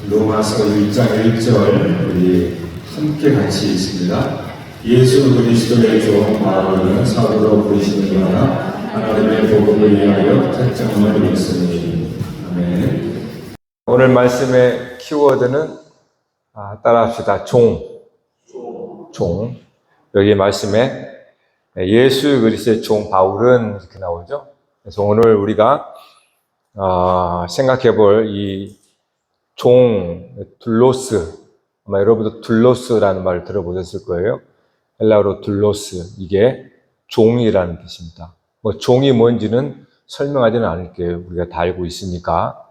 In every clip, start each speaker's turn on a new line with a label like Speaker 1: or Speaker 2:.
Speaker 1: 로마서 1장 1절 우리 함께 같이 읽습니다. 예수 그리스도의 종 바울은 사도로 부르시는 자라 하나님의 복음을 위하여 택정을 받았으니. 아멘. 오늘 말씀의 키워드는 따라합시다. 종. 여기 말씀에 예수 그리스도의 종 바울은 이렇게 나오죠. 그래서 오늘 우리가 생각해 볼 이 종, 둘로스, 아마 여러분도 둘로스라는 말을 들어보셨을 거예요. 헬라어로 둘로스, 이게 종이라는 뜻입니다. 종이 뭔지는 설명하지는 않을게요. 우리가 다 알고 있으니까.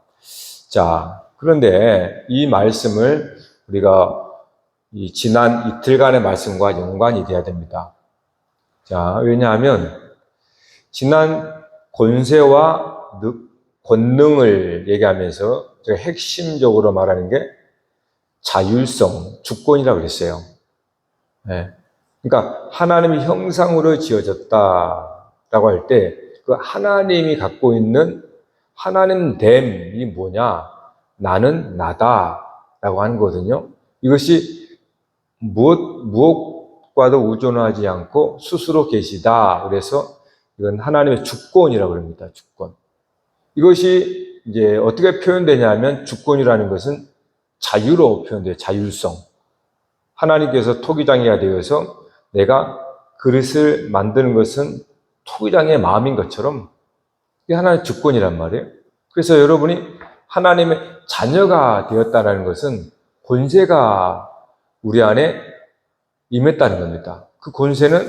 Speaker 1: 자, 그런데 이 말씀을 우리가 이 지난 이틀간의 말씀과 연관이 돼야 됩니다. 자, 왜냐하면 지난 권세와 권능을 얘기하면서 제가 핵심적으로 말하는 게 자율성, 주권이라고 그랬어요. 네. 그러니까 하나님의 형상으로 지어졌다라고 할 때 그 하나님이 갖고 있는 하나님됨이 뭐냐? 나는 나다라고 하는 거거든요. 이것이 무엇과도 의존하지 않고 스스로 계시다. 그래서 이건 하나님의 주권이라고 합니다. 주권. 이것이 이제 어떻게 표현되냐면 주권이라는 것은 자유로 표현돼요. 자율성. 하나님께서 토기장이가 되어서 내가 그릇을 만드는 것은 토기장의 마음인 것처럼 이게 하나님의 주권이란 말이에요. 그래서 여러분이 하나님의 자녀가 되었다는 것은 권세가 우리 안에 임했다는 겁니다. 그 권세는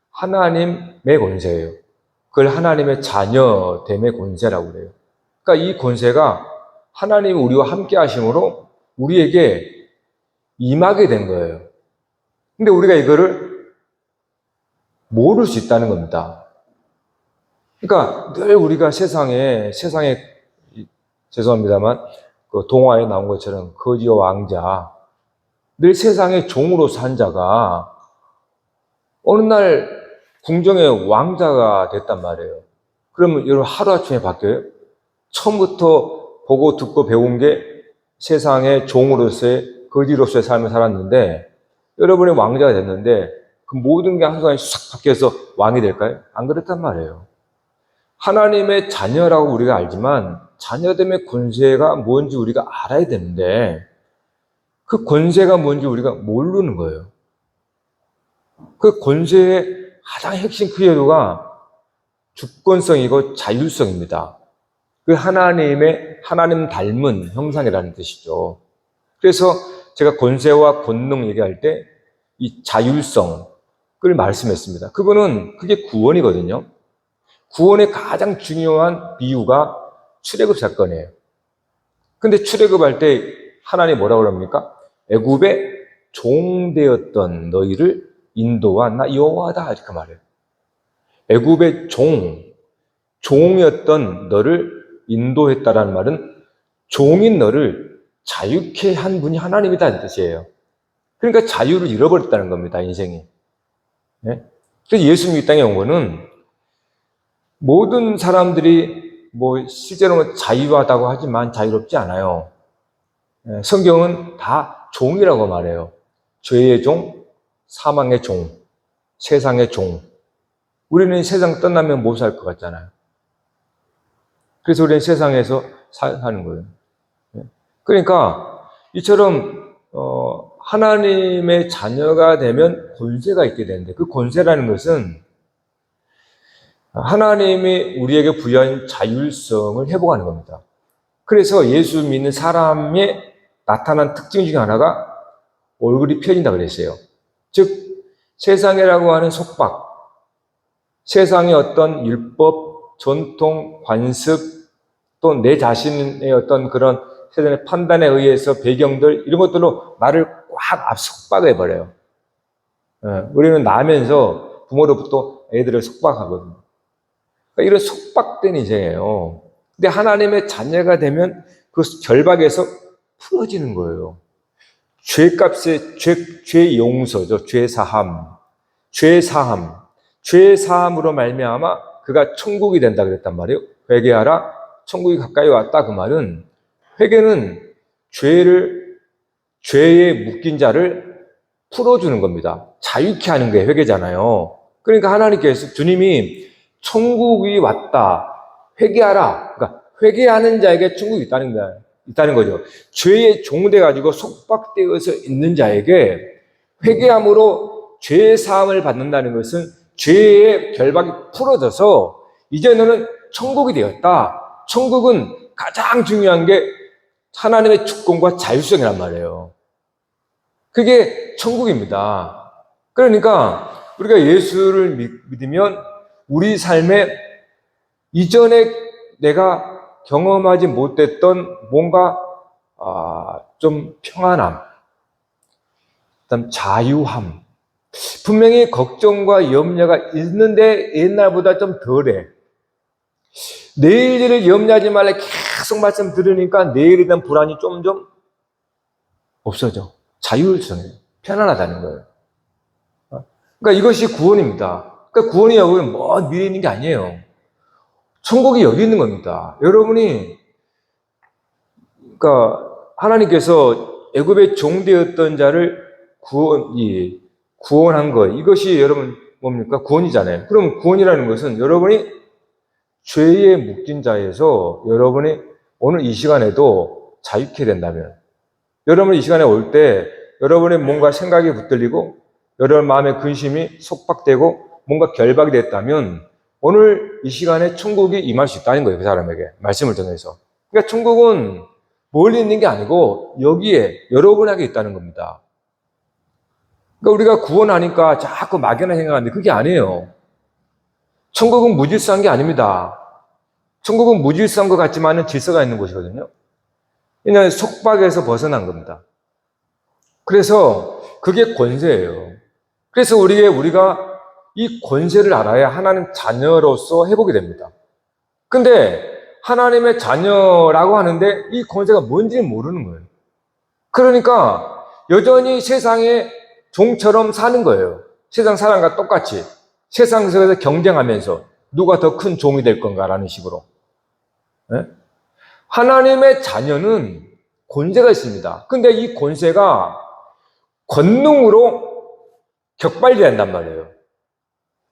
Speaker 1: 하나님의 권세예요. 그걸 하나님의 자녀됨의 권세라고 그래요. 그러니까 이 권세가 하나님이 우리와 함께 하심으로 우리에게 임하게 된 거예요. 근데 우리가 이거를 모를 수 있다는 겁니다. 그러니까 늘 우리가 세상에 죄송합니다만 그 동화에 나온 것처럼 거지와 왕자, 늘 세상의 종으로 산 자가 어느 날 궁정의 왕자가 됐단 말이에요. 그러면 여러분 하루아침에 바뀌어요? 처음부터 보고 듣고 배운 게 세상의 종으로서의 거지로서의 삶을 살았는데 여러분이 왕자가 됐는데 그 모든 게 한순간에 싹 바뀌어서 왕이 될까요? 안 그랬단 말이에요. 하나님의 자녀라고 우리가 알지만 자녀됨의 권세가 뭔지 우리가 알아야 되는데 그 권세가 뭔지 우리가 모르는 거예요. 그 권세의 가장 핵심 크기도가 주권성이고 자율성입니다. 그 하나님 닮은 형상이라는 뜻이죠. 그래서 제가 권세와 권능 얘기할 때 이 자율성을 말씀했습니다. 그게 구원이거든요. 구원의 가장 중요한 비유가 출애굽 사건이에요. 근데 출애굽할 때 하나님이 뭐라고 합니까? 애굽의 종되었던 너희를 인도한 나 여호와다 이렇게 말해요. 애굽의 종이었던 너를 인도했다라는 말은 종인 너를 자유케 한 분이 하나님이다 이 뜻이에요. 그러니까 자유를 잃어버렸다는 겁니다, 인생이. 네? 그래서 예수님이 이 땅에 온 거는 모든 사람들이 실제로는 자유하다고 하지만 자유롭지 않아요. 성경은 다 종이라고 말해요. 죄의 종, 사망의 종, 세상의 종. 우리는 세상 떠나면 못 살 것 같잖아요. 그래서 우리는 세상에서 사는 거예요. 그러니까 이처럼 하나님의 자녀가 되면 권세가 있게 되는데, 그 권세라는 것은 하나님이 우리에게 부여한 자율성을 회복하는 겁니다. 그래서 예수 믿는 사람의 나타난 특징 중에 하나가 얼굴이 펴진다 그랬어요. 즉 세상이라고 하는 속박, 세상의 어떤 율법, 전통, 관습, 또 내 자신의 어떤 그런 세상의 판단에 의해서 배경들, 이런 것들로 나를 꽉 속박해버려요. 우리는 나면서 부모로부터 애들을 속박하거든요. 그러니까 이런 속박된 인생이에요. 근데 하나님의 자녀가 되면 그 결박에서 풀어지는 거예요. 죄값의 죄 용서죠. 죄 사함, 죄 사함으로 말미암아 그가 천국이 된다 그랬단 말이에요. 회개하라, 천국이 가까이 왔다. 그 말은 회개는 죄에 묶인 자를 풀어주는 겁니다. 자유케 하는 게 회개잖아요. 그러니까 하나님께서 주님이 천국이 왔다, 회개하라. 그러니까 회개하는 자에게 천국이 있다는 거죠. 죄에 종돼 가지고 속박되어서 있는 자에게 회개함으로 죄 사함을 받는다는 것은 죄의 결박이 풀어져서 이제 너는 천국이 되었다. 천국은 가장 중요한 게 하나님의 주권과 자율성이란 말이에요. 그게 천국입니다. 그러니까 우리가 예수를 믿으면 우리 삶에 이전에 내가 경험하지 못했던 뭔가 좀 평안함, 그다음 자유함, 분명히 걱정과 염려가 있는데 옛날보다 좀 덜해. 내일 일을 염려하지 말라 계속 말씀 들으니까 내일에 대한 불안이 점점 없어져. 자율성이에요. 편안하다는 거예요. 그러니까 이것이 구원입니다. 그러니까 구원이 여기 먼 미래에 있는 게 아니에요. 천국이 여기 있는 겁니다. 여러분이, 그러니까 하나님께서 애굽의 종되었던 자를 구원한 것, 이것이 여러분 뭡니까? 구원이잖아요. 그럼 구원이라는 것은 여러분이 죄에 묶인 자에서 여러분이 오늘 이 시간에도 자유케 된다면, 여러분이 이 시간에 올 때 여러분의 뭔가 생각이 붙들리고 여러분 마음의 근심이 속박되고 뭔가 결박이 됐다면 오늘 이 시간에 천국이 임할 수 있다는 거예요. 그 사람에게 말씀을 통해서. 그러니까 천국은 멀리 있는 게 아니고 여기에 여러분에게 있다는 겁니다. 그러니까 우리가 구원하니까 자꾸 막연하게 생각하는데 그게 아니에요. 천국은 무질서한 게 아닙니다. 천국은 무질서한 것 같지만 질서가 있는 곳이거든요. 그냥 속박에서 벗어난 겁니다. 그래서 그게 권세예요. 그래서 우리가 이 권세를 알아야 하나님 자녀로서 회복이 됩니다. 근데 하나님의 자녀라고 하는데 이 권세가 뭔지는 모르는 거예요. 그러니까 여전히 세상의 종처럼 사는 거예요. 세상 사람과 똑같이. 세상 속에서 경쟁하면서 누가 더 큰 종이 될 건가라는 식으로. 네? 하나님의 자녀는 권세가 있습니다. 근데 이 권세가 권능으로 격발된단 말이에요.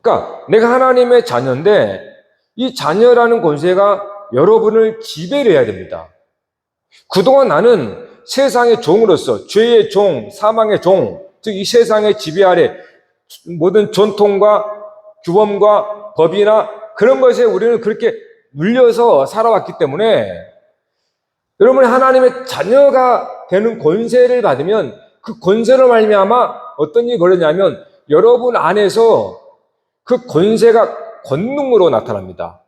Speaker 1: 그러니까 내가 하나님의 자녀인데 이 자녀라는 권세가 여러분을 지배를 해야 됩니다. 그동안 나는 세상의 종으로서 죄의 종, 사망의 종, 즉 이 세상의 지배 아래 모든 전통과 규범과 법이나 그런 것에 우리는 그렇게 물려서 살아왔기 때문에 여러분이 하나님의 자녀가 되는 권세를 받으면 그 권세로 말미암아 어떤 일이 벌어지냐면 여러분 안에서 그 권세가 권능으로 나타납니다.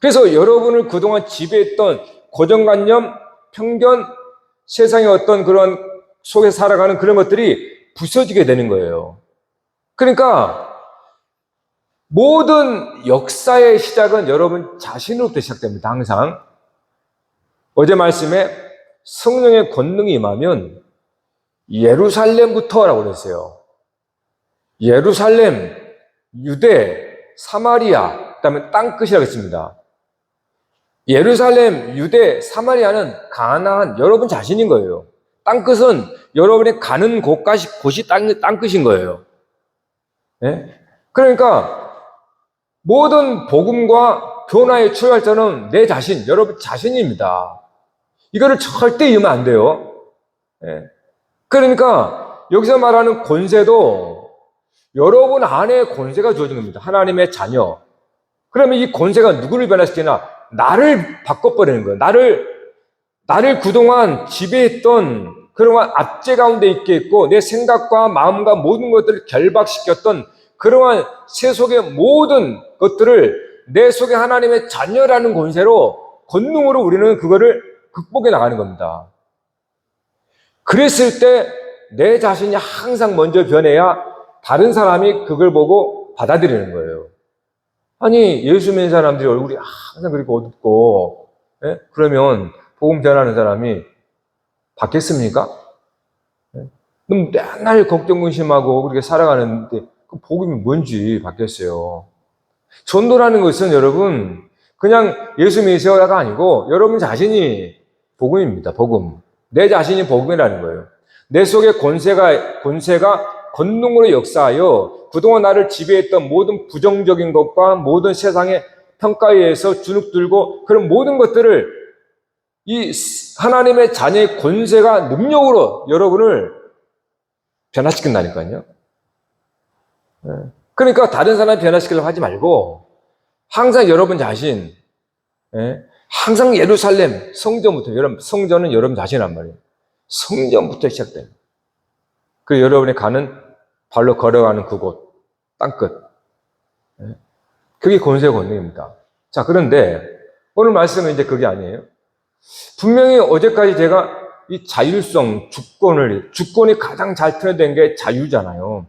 Speaker 1: 그래서 여러분을 그동안 지배했던 고정관념, 편견, 세상의 어떤 그런 속에 살아가는 그런 것들이 부서지게 되는 거예요. 그러니까 모든 역사의 시작은 여러분 자신으로부터 시작됩니다. 항상. 어제 말씀에 성령의 권능이 임하면 예루살렘부터라고 그랬어요. 예루살렘, 유대, 사마리아, 그다음에 땅끝이라고 했습니다. 예루살렘, 유대, 사마리아는 가나안, 여러분 자신인 거예요. 땅끝은 여러분이 가는 곳이 땅끝인 거예요. 네? 그러니까 모든 복음과 변화의 출발점은 내 자신, 여러분 자신입니다. 이거를 절대 잃으면 안 돼요. 네. 그러니까 여기서 말하는 권세도 여러분 안에 권세가 주어진 겁니다. 하나님의 자녀. 그러면 이 권세가 누구를 변화시키나? 나를 바꿔버리는 거예요. 나를 그동안 지배했던 그러한 압제 가운데 있게 했고 내 생각과 마음과 모든 것들을 결박시켰던 그러한 세속의 모든 것들을 내 속에 하나님의 자녀라는 권세로 권능으로 우리는 그거를 극복해 나가는 겁니다. 그랬을 때 내 자신이 항상 먼저 변해야 다른 사람이 그걸 보고 받아들이는 거예요. 아니 예수 믿는 사람들이 얼굴이 항상 그렇게 어둡고 그러면 복음 전하는 사람이 받겠습니까? 그럼 맨날 걱정 근심하고 그렇게 살아가는데 그 복음이 뭔지 받겠어요. 전도라는 것은 여러분 그냥 예수 믿으세요가 아니고 여러분 자신이 복음입니다. 복음. 내 자신이 복음이라는 거예요. 내 속에 권세가 권능으로 역사하여 그동안 나를 지배했던 모든 부정적인 것과 모든 세상의 평가에 의해서 주눅들고 그런 모든 것들을 이 하나님의 자녀의 권세가 능력으로 여러분을 변화시킨다니까요. 그러니까 다른 사람 변화시키려고 하지 말고 항상 여러분 자신, 항상 예루살렘 성전부터 여러분 성전은 여러분 자신이란 말이에요. 성전부터 시작돼요. 그 여러분이 가는 발로 걸어가는 그곳 땅끝. 그게 권세의 권능입니다. 자, 그런데 오늘 말씀은 이제 그게 아니에요. 분명히 어제까지 제가 이 자율성, 주권이 가장 잘 표현된 게 자유잖아요.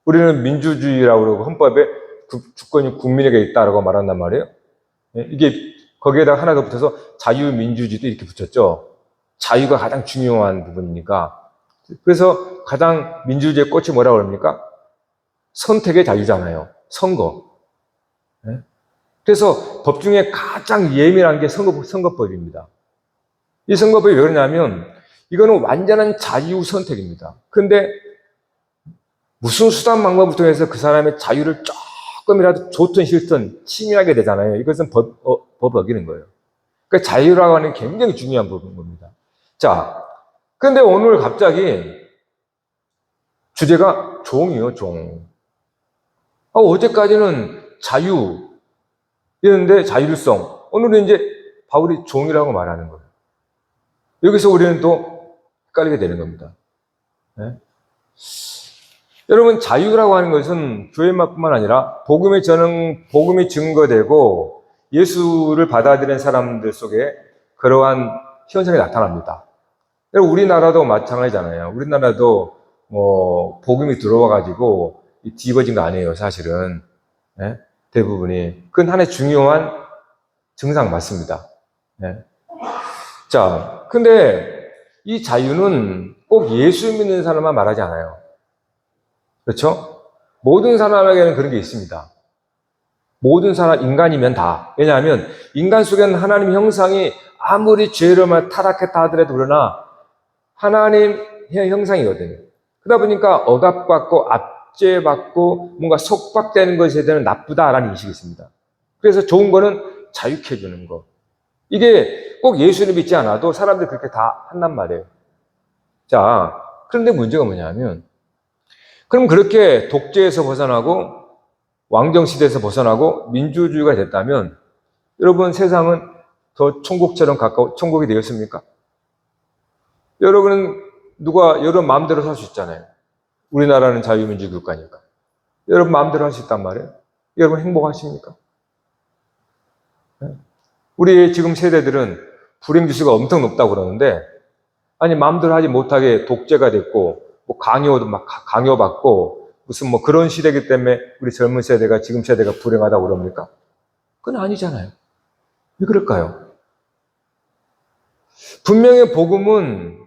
Speaker 1: 우리는 민주주의라고 그러고 헌법에 주권이 국민에게 있다라고 말한단 말이에요. 이게 거기에다가 하나 더 붙여서 자유민주주의도 이렇게 붙였죠. 자유가 가장 중요한 부분이니까. 그래서 가장 민주주의의 꽃이 뭐라고 그럽니까? 선택의 자유잖아요. 선거. 그래서 법 중에 가장 예민한 게 선거법입니다. 이 선거법이 왜 그러냐면 이거는 완전한 자유 선택입니다. 근데 무슨 수단 방법을 통해서 그 사람의 자유를 조금이라도 좋든 싫든 침해하게 되잖아요. 이것은 법을 어기는 거예요. 그러니까 자유라고 하는 게 굉장히 중요한 부분인 겁니다. 자, 근데 오늘 갑자기 주제가 종이요, 종. 어제까지는 자유, 이랬는데 자율성. 오늘은 이제 바울이 종이라고 말하는 거예요. 여기서 우리는 또 헷갈리게 되는 겁니다. 네? 여러분, 자유라고 하는 것은 교회만뿐만 아니라 복음이 증거되고 예수를 받아들인 사람들 속에 그러한 현상이 나타납니다. 우리나라도 마찬가지잖아요. 우리나라도 복음이 들어와가지고 뒤집어진 거 아니에요, 사실은. 네? 대부분이. 그건 하나의 중요한 증상 맞습니다. 네. 자, 근데 이 자유는 꼭 예수 믿는 사람만 말하지 않아요. 그렇죠? 모든 사람에게는 그런 게 있습니다. 모든 사람, 인간이면 다. 왜냐하면 인간 속에는 하나님 형상이 아무리 죄로만 타락했다 하더라도 그러나 하나님의 형상이거든요. 그러다 보니까 억압받고 압제받고 뭔가 속박되는 것에 대한 나쁘다라는 인식이 있습니다. 그래서 좋은 거는 자유케 해주는 거. 이게 꼭 예수를 믿지 않아도 사람들이 그렇게 다 한단 말이에요. 자, 그런데 문제가 뭐냐면 그럼 그렇게 독재에서 벗어나고 왕정시대에서 벗어나고 민주주의가 됐다면 여러분 세상은 더 천국처럼 천국이 되었습니까? 여러분은 여러분 마음대로 살 수 있잖아요. 우리나라는 자유민주 국가니까. 여러분 마음대로 할 수 있단 말이에요. 여러분 행복하십니까? 우리 지금 세대들은 불행지수가 엄청 높다고 그러는데 아니 마음대로 하지 못하게 독재가 됐고 뭐 강요도 막 강요받고 무슨 뭐 그런 시대이기 때문에 우리 젊은 세대가 지금 세대가 불행하다고 그럽니까? 그건 아니잖아요. 왜 그럴까요? 분명히 복음은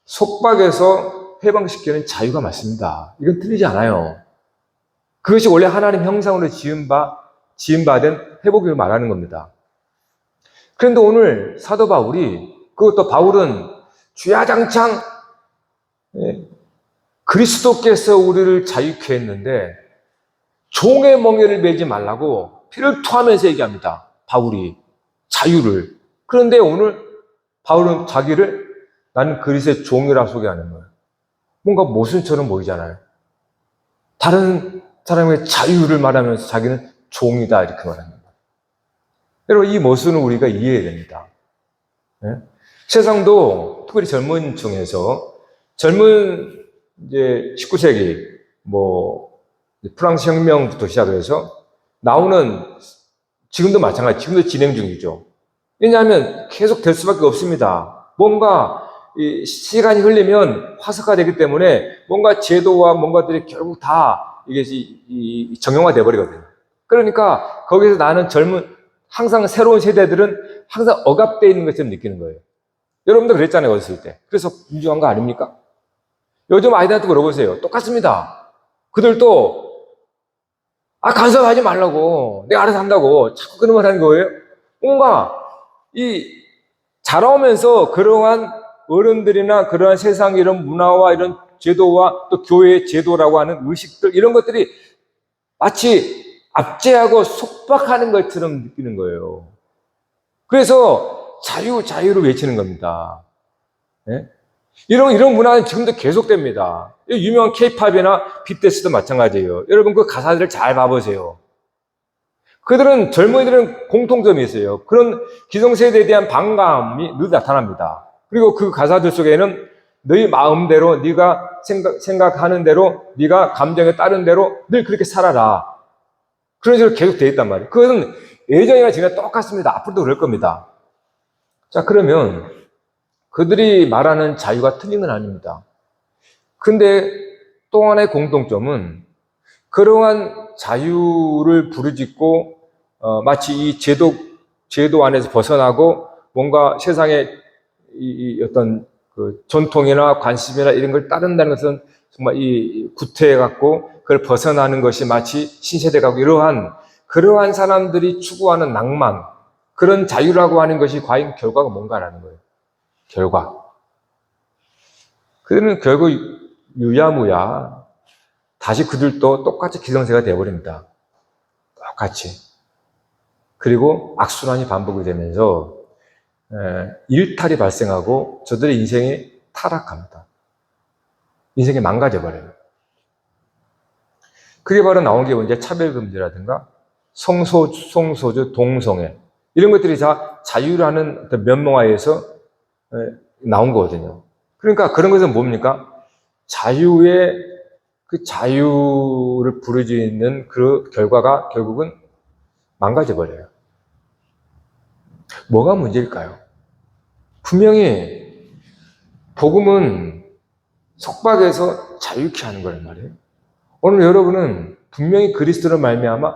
Speaker 1: 속박에서 해방시키는 자유가 맞습니다. 이건 틀리지 않아요. 그것이 원래 하나님 형상으로 지음받은 회복을 말하는 겁니다. 그런데 오늘 사도 바울이 그것도 바울은 주야장창 그리스도께서 우리를 자유케 했는데 종의 멍에를 매지 말라고 피를 토하면서 얘기합니다. 바울이 자유를. 그런데 오늘 바울은 자기를 나는 그리스도의 종이라 소개하는 거예요. 뭔가 모순처럼 보이잖아요. 다른 사람의 자유를 말하면서 자기는 종이다 이렇게 말합니다. 여러분, 이 모순을 우리가 이해해야 됩니다. 네? 세상도 특별히 젊은 층에서 젊은 이제 19세기 프랑스 혁명부터 시작해서 나오는 지금도 마찬가지, 지금도 진행 중이죠. 왜냐하면 계속 될 수밖에 없습니다. 뭔가 이 시간이 흘리면 화석화되기 때문에 뭔가 제도와 뭔가들이 결국 다 이게 정형화돼 버리거든요. 그러니까 거기서 나는 항상 새로운 세대들은 항상 억압되어 있는 것처럼 느끼는 거예요. 여러분도 그랬잖아요, 어렸을 때. 그래서 분주한 거 아닙니까? 요즘 아이들한테 물어보세요. 똑같습니다. 그들도 간섭하지 말라고, 내가 알아서 한다고 자꾸 그런 말 하는 거예요. 뭔가 자라오면서 그러한 어른들이나 그러한 세상 이런 문화와 이런 제도와 또 교회의 제도라고 하는 의식들, 이런 것들이 마치 압제하고 속박하는 것처럼 느끼는 거예요. 그래서 자유를 외치는 겁니다. 네? 이런 문화는 지금도 계속됩니다. 유명한 K-팝이나 BTS도 마찬가지예요. 여러분 그 가사들을 잘 봐보세요. 그들은 젊은이들은 공통점이 있어요. 그런 기성세대에 대한 반감이 늘 나타납니다. 그리고 그 가사들 속에는 너희 마음대로 네가 생각하는 대로 네가 감정에 따른 대로 늘 그렇게 살아라. 그런 식으로 계속 되어 있단 말이에요. 그것은 예전이나 지금이나 똑같습니다. 앞으로도 그럴 겁니다. 자, 그러면 그들이 말하는 자유가 틀린 건 아닙니다. 근데 또 하나의 공통점은 그러한 자유를 부르짖고 마치 이 제도 안에서 벗어나고 뭔가 세상의 어떤 그 전통이나 관습이나 이런 걸 따른다는 것은 정말 구태해갖고 그걸 벗어나는 것이 마치 신세대가 그러한 사람들이 추구하는 낭만, 그런 자유라고 하는 것이 과연 결과가 뭔가라는 거예요. 결과. 그들은 결국 유야무야 다시 그들도 똑같이 기성세가 되어버립니다. 똑같이. 그리고 악순환이 반복이 되면서 일탈이 발생하고 저들의 인생이 타락합니다. 인생이 망가져버려요. 그게 바로 나온 게 이제 차별금지라든가 성소주, 동성애 이런 것들이 다 자유라는 어떤 면모하에서 나온 거거든요. 그러니까 그런 것은 뭡니까? 그 자유를 부르짖는 그 결과가 결국은 망가져버려요. 뭐가 문제일까요? 분명히 복음은 속박에서 자유케 하는 거란 말이에요. 오늘 여러분은 분명히 그리스도로 말미암아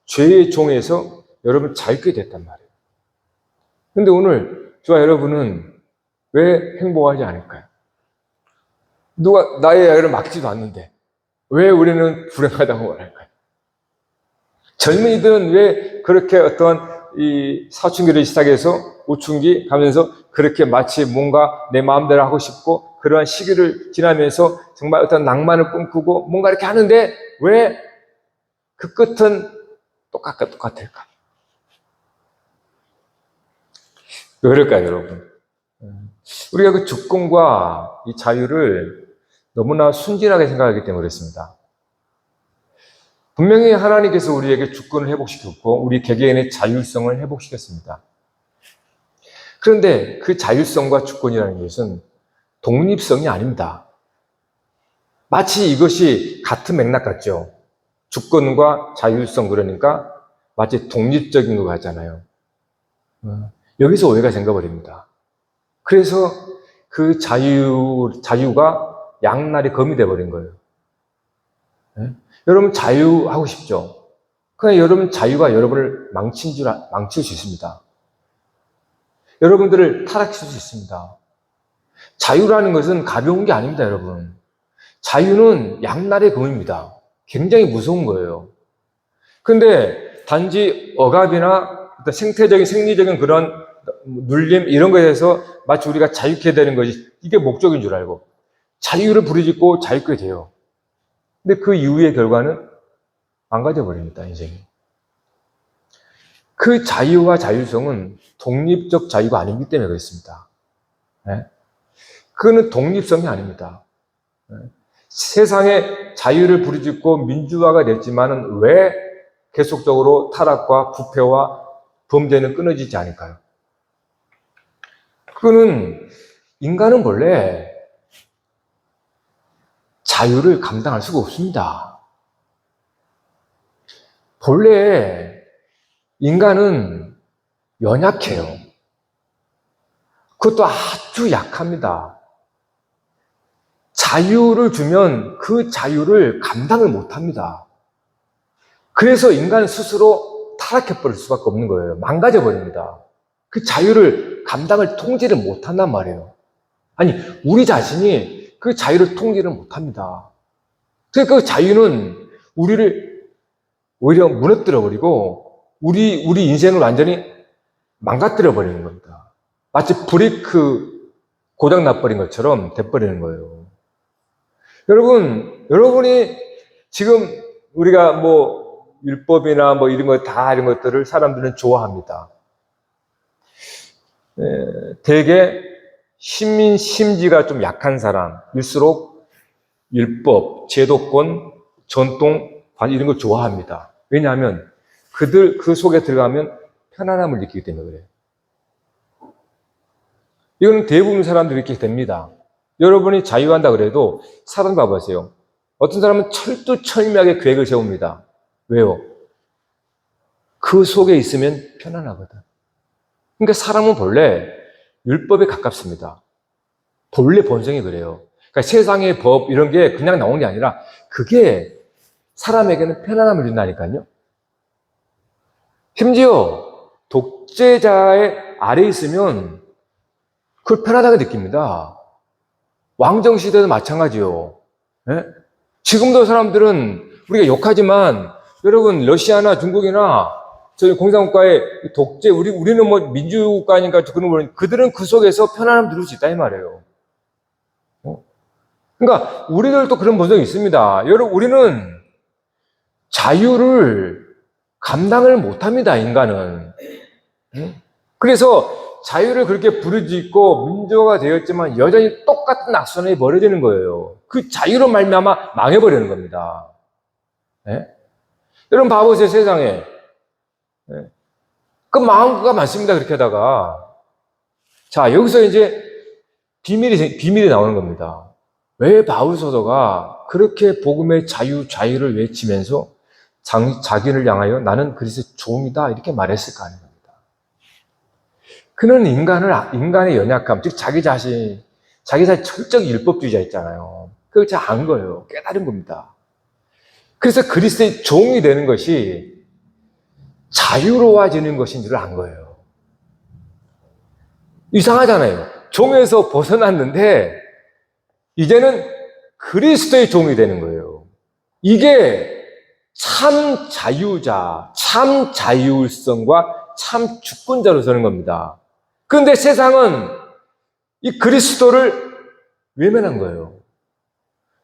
Speaker 1: 죄의 종에서 여러분 자유케 됐단 말이에요. 그런데 오늘 저와 여러분은 왜 행복하지 않을까요? 누가 나의 아이를 막지도 않는데 왜 우리는 불행하다고 말할까요? 젊은이들은 왜 그렇게 어떠한 이 사춘기를 시작해서 우춘기 가면서 그렇게 마치 뭔가 내 마음대로 하고 싶고 그러한 시기를 지나면서 정말 어떤 낭만을 꿈꾸고 뭔가 이렇게 하는데 왜 그 끝은 똑같을까? 왜 그럴까요, 여러분? 우리가 그 주권과 이 자유를 너무나 순진하게 생각하기 때문에 그렇습니다. 분명히 하나님께서 우리에게 주권을 회복시켰고 우리 개개인의 자율성을 회복시켰습니다. 그런데 그 자율성과 주권이라는 것은 독립성이 아닙니다. 마치 이것이 같은 맥락 같죠. 주권과 자율성 그러니까 마치 독립적인 것 같잖아요. 여기서 오해가 생겨버립니다. 그래서 그 자유가 양날이 검이 돼버린 거예요. 여러분 자유하고 싶죠? 그러나 여러분 자유가 여러분을 망칠 수 있습니다. 여러분들을 타락시킬 수 있습니다. 자유라는 것은 가벼운 게 아닙니다, 여러분. 자유는 양날의 검입니다. 굉장히 무서운 거예요. 근데 단지 억압이나 어떤 생리적인 그런 눌림 이런 것에 대해서 마치 우리가 자유케 되는 것이 이게 목적인 줄 알고 자유를 부르짖고 자유케 돼요. 근데 그 이후의 결과는 망가져 버립니다, 인생이. 그 자유와 자율성은 독립적 자유가 아니기 때문에 그렇습니다. 네? 그거는 독립성이 아닙니다. 세상에 자유를 부르짖고 민주화가 됐지만은 왜 계속적으로 타락과 부패와 범죄는 끊어지지 않을까요? 그거는 인간은 원래 자유를 감당할 수가 없습니다. 본래 인간은 연약해요. 그것도 아주 약합니다. 자유를 주면 그 자유를 감당을 못합니다. 그래서 인간 스스로 타락해버릴 수밖에 없는 거예요. 망가져버립니다. 그 자유를 감당을 통제를 못한단 말이에요. 아니, 우리 자신이 그 자유를 통제를 못합니다. 그러니까 그 자유는 우리를 오히려 무너뜨려버리고 우리 인생을 완전히 망가뜨려버리는 겁니다. 마치 브레이크 고장 나버린 것처럼 돼버리는 거예요. 여러분이 지금 우리가 뭐 율법이나 뭐 이런 것들을 사람들은 좋아합니다. 대개 심지가 좀 약한 사람일수록 율법, 제도권, 전통, 관리 이런 걸 좋아합니다. 왜냐하면 그 속에 들어가면 편안함을 느끼기 때문에 그래요. 이건 대부분 사람들이 이렇게 됩니다. 여러분이 자유한다 그래도 사람 봐보세요. 어떤 사람은 철두철미하게 계획을 세웁니다. 왜요? 그 속에 있으면 편안하거든. 그러니까 사람은 본래 율법에 가깝습니다. 본래 본성이 그래요. 그러니까 세상의 법 이런 게 그냥 나오는 게 아니라 그게 사람에게는 편안함을 준다니까요. 심지어 독재자의 아래에 있으면 그걸 편안하게 느낍니다. 왕정시대도 마찬가지요. 네? 지금도 사람들은 우리가 욕하지만 여러분 러시아나 중국이나 저희 공산국가의 독재, 우리는 뭐 민주국가니까 그들은 그 속에서 편안함을 누릴 수 있다 이 말이에요. 그러니까 우리들도 그런 본성이 있습니다. 여러분 우리는 자유를 감당을 못합니다. 인간은. 그래서 자유를 그렇게 부르짖고 민주화가 되었지만 여전히 똑같은 악순환이 벌어지는 거예요. 그 자유로 말미암아 망해버리는 겁니다. 네? 여러분 봐보세요. 세상에. 네. 그 망한 거가 많습니다. 그렇게 하다가. 자, 여기서 이제 비밀이 나오는 겁니다. 왜 바울 사도가 그렇게 복음의 자유를 외치면서 자기를 향하여 나는 그리스도의 종이다 이렇게 말했을까 하는 겁니다. 그는 인간의 연약함, 즉 자기 자신 철저히 율법주의자 있잖아요. 그걸 잘 안 거예요. 깨달은 겁니다. 그래서 그리스도의 종이 되는 것이 자유로워지는 것인 줄을 안 거예요. 이상하잖아요. 종에서 벗어났는데 이제는 그리스도의 종이 되는 거예요. 이게 참 자유자, 참 자율성과 참 주권자로 서는 겁니다. 그런데 세상은 이 그리스도를 외면한 거예요.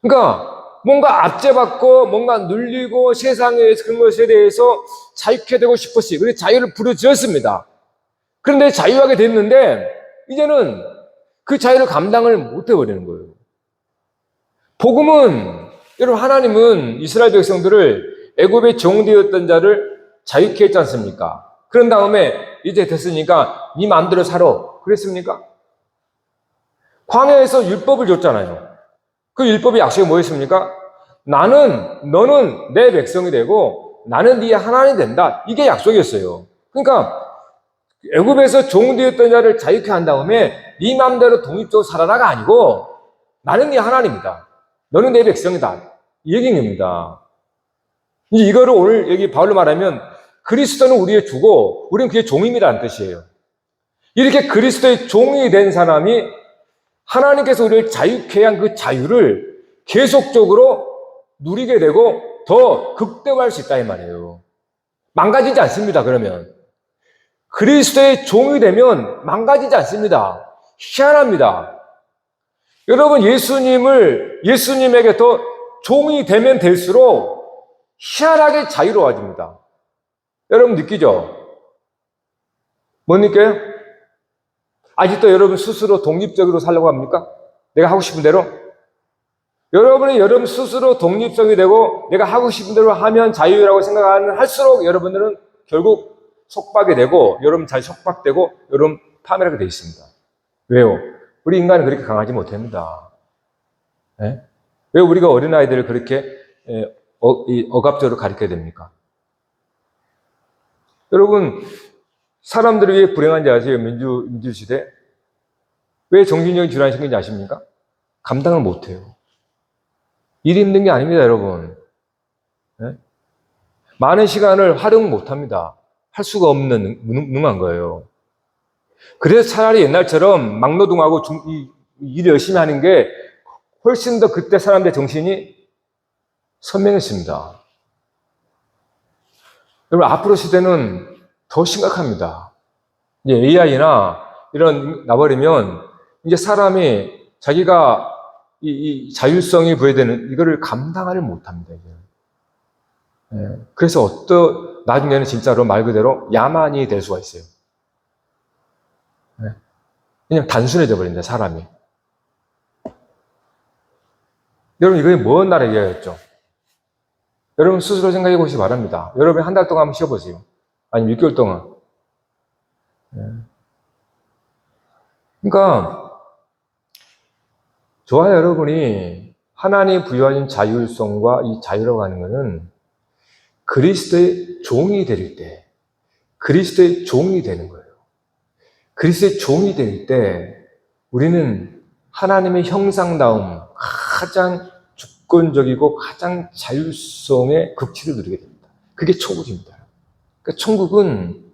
Speaker 1: 그러니까 뭔가 압제받고 뭔가 눌리고 세상의 그런 것에 대해서 자유케 되고 싶었어요. 그래서 자유를 부르짖었습니다. 그런데 자유하게 됐는데 이제는 그 자유를 감당을 못 해버리는 거예요. 복음은 여러분 하나님은 이스라엘 백성들을 애굽에 종되었던 자를 자유케 했지 않습니까? 그런 다음에 이제 됐으니까 네 마음대로 살아. 그랬습니까? 광야에서 율법을 줬잖아요. 그 율법의 약속이 뭐였습니까? 너는 내 백성이 되고 나는 네 하나님이 된다. 이게 약속이었어요. 그러니까 애굽에서 종되었던 자를 자유케 한 다음에 네 마음대로 독립적으로 살아라가 아니고 나는 네 하나님이다. 너는 내 백성이다. 이 얘기인 겁니다. 이거를 오늘 여기 바울로 말하면 그리스도는 우리의 주고 우리는 그의 종입니다라는 뜻이에요. 이렇게 그리스도의 종이 된 사람이 하나님께서 우리를 자유케 한 그 자유를 계속적으로 누리게 되고 더 극대화할 수 있다 이 말이에요. 망가지지 않습니다. 그러면 그리스도의 종이 되면 망가지지 않습니다. 희한합니다. 여러분 예수님에게 더 종이 되면 될수록 희한하게 자유로워집니다. 여러분 느끼죠? 못 느껴요? 아직도 여러분 스스로 독립적으로 살려고 합니까? 내가 하고 싶은 대로? 여러분이 여러분 스스로 독립성이 되고 내가 하고 싶은 대로 하면 자유라고 생각하는 할수록 여러분들은 결국 속박이 되고 여러분 잘 속박되고 여러분 파멸하게 되어 있습니다. 왜요? 우리 인간은 그렇게 강하지 못합니다. 네? 왜 우리가 어린아이들을 그렇게 억압적으로 가르쳐야 됩니까? 여러분, 사람들이 왜 불행한지 아세요? 민주시대? 왜 정신적인 질환이 생긴지 아십니까? 감당을 못해요. 일이 힘든 게 아닙니다, 여러분. 네? 많은 시간을 활용 못합니다. 할 수가 없는, 무능한 거예요. 그래서 차라리 옛날처럼 막노동하고 일을 열심히 하는 게 훨씬 더 그때 사람들의 정신이 선명했습니다. 여러분, 앞으로 시대는 더 심각합니다. 이제 AI나 이런 나버리면 이제 사람이 자기가 이 자율성이 부여되는 이거를 감당을 못합니다. 예. 그래서 나중에는 진짜로 말 그대로 야만이 될 수가 있어요. 예. 그냥 단순해져 버린다, 사람이. 여러분, 이게 뭔 나라 얘기였죠? 여러분 스스로 생각해 보시기 바랍니다. 여러분 한 달 동안 한번 쉬어보세요. 아니면 6개월 동안. 예. 그러니까 저와 여러분이 하나님 부여하신 자율성과 이 자유라고 하는 것은 그리스도의 종이 될 때, 그리스도의 종이 되는 거예요. 그리스도의 종이 될 때 우리는 하나님의 형상다움, 가장 주권적이고 가장 자율성의 극치를 누리게 됩니다. 그게 천국입니다. 그러니까 천국은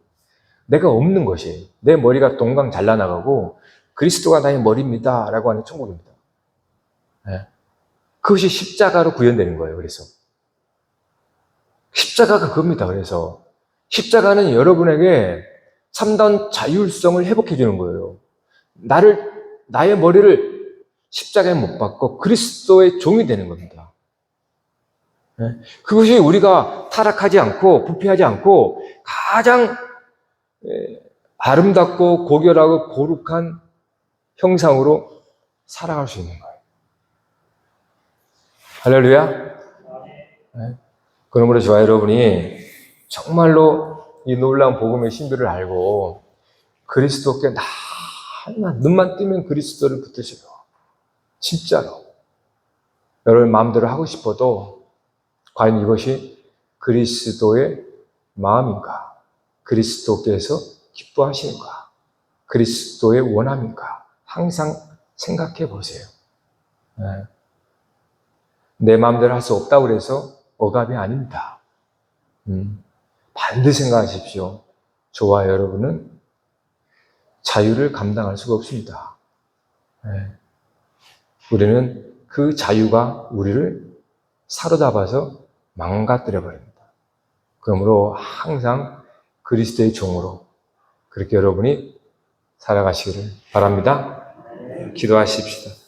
Speaker 1: 내가 없는 것이에요. 내 머리가 동강 잘라나가고 그리스도가 나의 머리입니다 라고 하는 천국입니다. 네. 그것이 십자가로 구현되는 거예요. 그래서 십자가가 그겁니다. 그래서 십자가는 여러분에게 참다운 자율성을 회복해 주는 거예요. 나의 머리를 십자가에 못 박고 그리스도의 종이 되는 겁니다. 네. 그것이 우리가 타락하지 않고 부패하지 않고 가장 아름답고 고결하고 거룩한 형상으로 살아갈 수 있는 거예요. 할렐루야. 네. 그러므로 저와 여러분이 정말로 이 놀라운 복음의 신비를 알고 그리스도께 날만 눈만 뜨면 그리스도를 붙드시고 진짜로 여러분 마음대로 하고 싶어도 과연 이것이 그리스도의 마음인가? 그리스도께서 기뻐하시는가? 그리스도의 원함인가? 항상 생각해 보세요. 네. 내 마음대로 할 수 없다고 그래서 억압이 아닙니다. 반드시 생각하십시오. 저와 여러분은 자유를 감당할 수가 없습니다. 네. 우리는 그 자유가 우리를 사로잡아서 망가뜨려 버립니다. 그러므로 항상 그리스도의 종으로 그렇게 여러분이 살아가시기를 바랍니다. 기도하십시다.